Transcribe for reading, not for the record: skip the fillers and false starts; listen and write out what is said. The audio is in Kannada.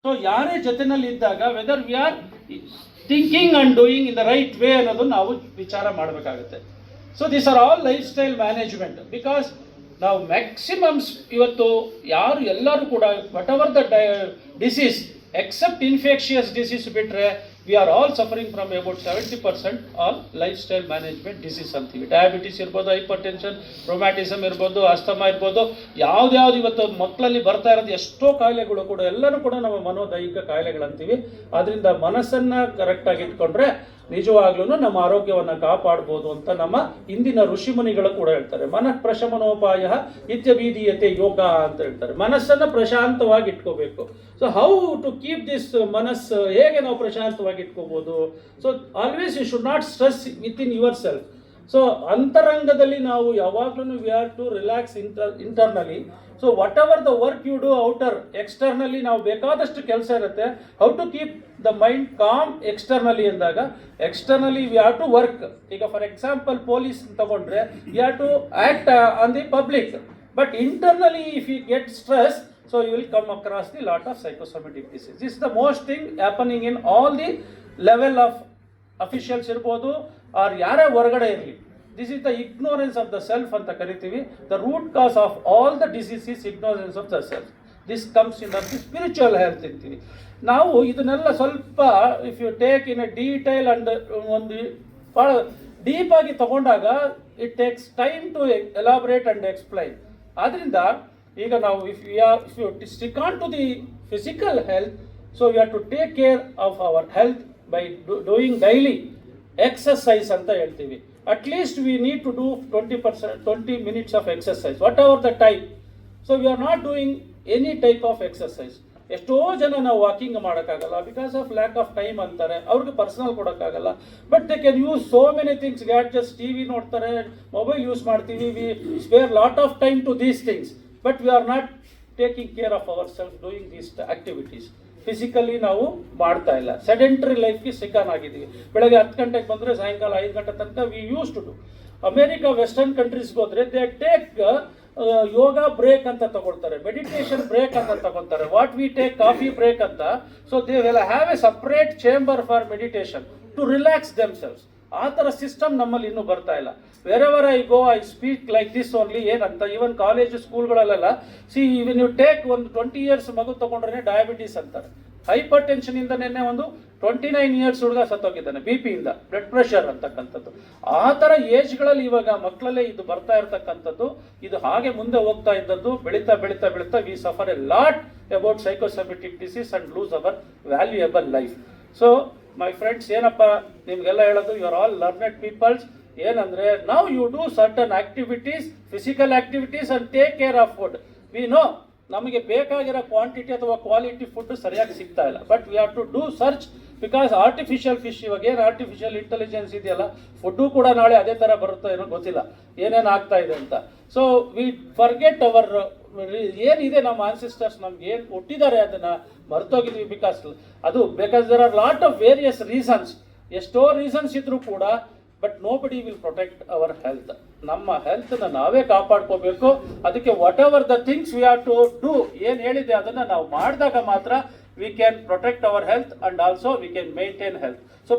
ಸೊ ಯಾರೇ ಜೊತೆನಲ್ಲಿ ಇದ್ದಾಗ whether we are thinking and doing in the right way ಅನ್ನೋದನ್ನು ನಾವು ವಿಚಾರ ಮಾಡಬೇಕಾಗುತ್ತೆ. So this are all life style management. Because ನಾವು ಮ್ಯಾಕ್ಸಿಮಮ್ಸ್ ಇವತ್ತು ಯಾರು ಎಲ್ಲರೂ ಕೂಡ whatever the disease except infectious disease ಬಿಟ್ಟರೆ we are all suffering from about 70% all life style management disease ಅಂತೀವಿ. ಡಯಾಬಿಟಿಸ್ ಇರ್ಬೋದು, ಹೈಪರ್ ಟೆನ್ಷನ್, ರೊಮ್ಯಾಟಿಸಮ್ ಇರ್ಬೋದು, ಅಸ್ತಮಾ ಇರ್ಬೋದು, ಯಾವ್ದು ಇವತ್ತು ಮಕ್ಕಳಲ್ಲಿ ಬರ್ತಾ ಇರೋದು ಎಷ್ಟೋ ಕಾಯಿಲೆಗಳು ಕೂಡ ಎಲ್ಲರೂ ಕೂಡ ನಮ್ಮ ಮನೋದೈಹಿಕ ಕಾಯಿಲೆಗಳಂತೀವಿ. ಅದರಿಂದ ಮನಸ್ಸನ್ನು ಕರೆಕ್ಟಾಗಿ ಇಟ್ಕೊಂಡ್ರೆ ನಿಜವಾಗ್ಲೂ ನಮ್ಮ ಆರೋಗ್ಯವನ್ನು ಕಾಪಾಡ್ಬೋದು ಅಂತ ನಮ್ಮ ಇಂದಿನ ಋಷಿಮುನಿಗಳು ಕೂಡ ಹೇಳ್ತಾರೆ. ಮನಃ ಪ್ರಶಮನೋಪಾಯ ಇತ್ಯಭೀದೀಯತೆ ಯೋಗ ಅಂತ ಹೇಳ್ತಾರೆ. ಮನಸ್ಸನ್ನು ಪ್ರಶಾಂತವಾಗಿ ಇಟ್ಕೋಬೇಕು. So how to keep this ಮನಸ್ಸು ಹೇಗೆ ನಾವು ಪ್ರಶಾಂತವಾಗಿ ಇಟ್ಕೋಬೋದು? So always you should not stress within yourself. So ಅಂತರಂಗದಲ್ಲಿ ನಾವು ಯಾವಾಗಲೂ we are to relax internally. So whatever the work you do outer externally ನಾವು ಬೇಕಾದಷ್ಟು ಕೆಲಸ ಇರುತ್ತೆ. How to keep the mind calm externally ಅಂದಾಗ externally we have to work. ಈಗ ಫಾರ್ ಎಕ್ಸಾಂಪಲ್ ಪೊಲೀಸ್ ತಗೊಂಡ್ರೆ we have to act on the public. But internally if you get stress, so you will come across the lot of psychosomatic disease. This is the most thing happening in all the level of officials ಇರ್ಬೋದು ಆರ್ ಯಾರೇ ಹೊರಗಡೆ ಇರಲಿ. This is the ignorance of the self ಅಂತ ಕರಿತೀವಿ. The root cause of all the disease is ignorance of the self. This comes in the spiritual health ಅಂತೀವಿ ನಾವು. ಇದನ್ನೆಲ್ಲ ಸ್ವಲ್ಪ if you take in a detail and ಒಂದು ಭಾಳ ಡೀಪಾಗಿ ತಗೊಂಡಾಗ it takes time to elaborate and explain. ಆದ್ದರಿಂದ ಈಗ ನಾವು if you stick on to the physical health, so you have to take care of our health by doing daily exercise ಅಂತ ಹೇಳ್ತೀವಿ. At least we need to do 20 minutes of exercise whatever the type. So we are not doing any type of exercise. ಎಷ್ಟೋ ಜನ ನಾವು ವಾಕಿಂಗ್ ಮಾಡೋಕ್ಕಾಗಲ್ಲ because of lack of time ಅಂತಾರೆ. ಅವ್ರಿಗೆ ಪರ್ಸನಲ್ ಕೊಡೋಕ್ಕಾಗಲ್ಲ. But they can use so many things. Gadgets, T V ನೋಡ್ತಾರೆ, ಮೊಬೈಲ್ ಯೂಸ್ ಮಾಡ್ತೀವಿ. We spare lot of time to these things. But we are not taking care of our self doing these activities. Physically ನಾವು ಮಾಡ್ತಾ ಇಲ್ಲ. ಸೆಡೆಂಟರಿ ಲೈಫ್ಗೆ ಸಿಕ್ಕಾನ್ ಆಗಿದ್ದೀವಿ. ಬೆಳಗ್ಗೆ 10 ಗಂಟೆಗೆ ಬಂದರೆ ಸಾಯಂಕಾಲ 5 ಗಂಟೆ ತನಕ we use to do. America western ಕಂಟ್ರೀಸ್ಗೆ ಹೋದರೆ ದೇ ಟೇಕ್ ಯೋಗ ಬ್ರೇಕ್ ಅಂತ ತಗೊಳ್ತಾರೆ, ಮೆಡಿಟೇಷನ್ ಬ್ರೇಕ್ ಅಂತ ತಗೊಳ್ತಾರೆ. What we take coffee break ಅಂತ. So they will have a separate chamber for meditation to relax themselves. ಆ ಥರ ಸಿಸ್ಟಮ್ ನಮ್ಮಲ್ಲಿ ಇನ್ನೂ ಬರ್ತಾ ಇಲ್ಲ. Wherever I go I speak like this only. ಏನಂತ ಈವನ್ ಕಾಲೇಜು ಸ್ಕೂಲ್ಗಳಲ್ಲೆಲ್ಲ ಸಿ ಇವನ್ ಯು ಟೇಕ್ ಒಂದು 20 years ಮಗು ತೊಗೊಂಡ್ರೆ ಡಯಾಬಿಟೀಸ್ ಅಂತಾರೆ. ಹೈಪರ್ ಟೆನ್ಷನಿಂದ ನಿನ್ನೆ ಒಂದು 29 years ಹುಡುಗ ಸತ್ತೋಗಿದ್ದಾನೆ ಬಿ ಪಿಯಿಂದ, ಬ್ಲಡ್ ಪ್ರೆಷರ್ ಅಂತಕ್ಕಂಥದ್ದು. ಆ ಥರ ಏಜ್ಗಳಲ್ಲಿ ಇವಾಗ ಮಕ್ಕಳಲ್ಲೇ ಇದು ಬರ್ತಾ ಇರ್ತಕ್ಕಂಥದ್ದು. ಇದು ಹಾಗೆ ಮುಂದೆ ಹೋಗ್ತಾ ಇದ್ದದ್ದು. ಬೆಳೀತಾ ಬೆಳೀತಾ ಬೆಳೀತಾ we suffer a lot about psychosomatic disease and lose our valuable life. So my friends, ಏನಪ್ಪ ನಿಮಗೆಲ್ಲ ಹೇಳೋದು, you are all learned peoples. ಏನಂದರೆ ನಾವು you do certain activities, physical activities and take care of food. We know ನಮಗೆ ಬೇಕಾಗಿರೋ ಕ್ವಾಂಟಿಟಿ ಅಥವಾ ಕ್ವಾಲಿಟಿ ಫುಡ್ ಸರಿಯಾಗಿ ಸಿಗ್ತಾ ಇಲ್ಲ. But we have to do search. Because artificial fish ಇವಾಗ ಏನು ಆರ್ಟಿಫಿಷಿಯಲ್ ಇಂಟೆಲಿಜೆನ್ಸ್ ಇದೆಯಲ್ಲ, ಫುಡ್ಡು ಕೂಡ ನಾಳೆ ಅದೇ ಥರ ಬರುತ್ತೋ ಏನೋ ಗೊತ್ತಿಲ್ಲ, ಏನೇನು ಆಗ್ತಾ ಇದೆ ಅಂತ. ಸೊ ವಿ ಫರ್ಗೆಟ್ ಅವರ್ ಏನಿದೆ ನಮ್ಮ ಆನ್ಸಿಸ್ಟರ್ಸ್ ನಮ್ಗೆ ಏನು ಕೊಟ್ಟಿದ್ದಾರೆ ಅದನ್ನು ಮರ್ತೋಗಿದ್ವಿ. Because there are lot of various reasons. ಎಷ್ಟೋ ರೀಸನ್ಸ್ ಇದ್ರೂ ಕೂಡ but nobody will protect our health. ನಮ್ಮ ಹೆಲ್ತ್ನ ನಾವೇ ಕಾಪಾಡ್ಕೋಬೇಕು. ಅದಕ್ಕೆ whatever the things we have to do, ಏನು ಹೇಳಿದೆ ಅದನ್ನು ನಾವು ಮಾಡಿದಾಗ ಮಾತ್ರ we can protect our health and also we can maintain health. So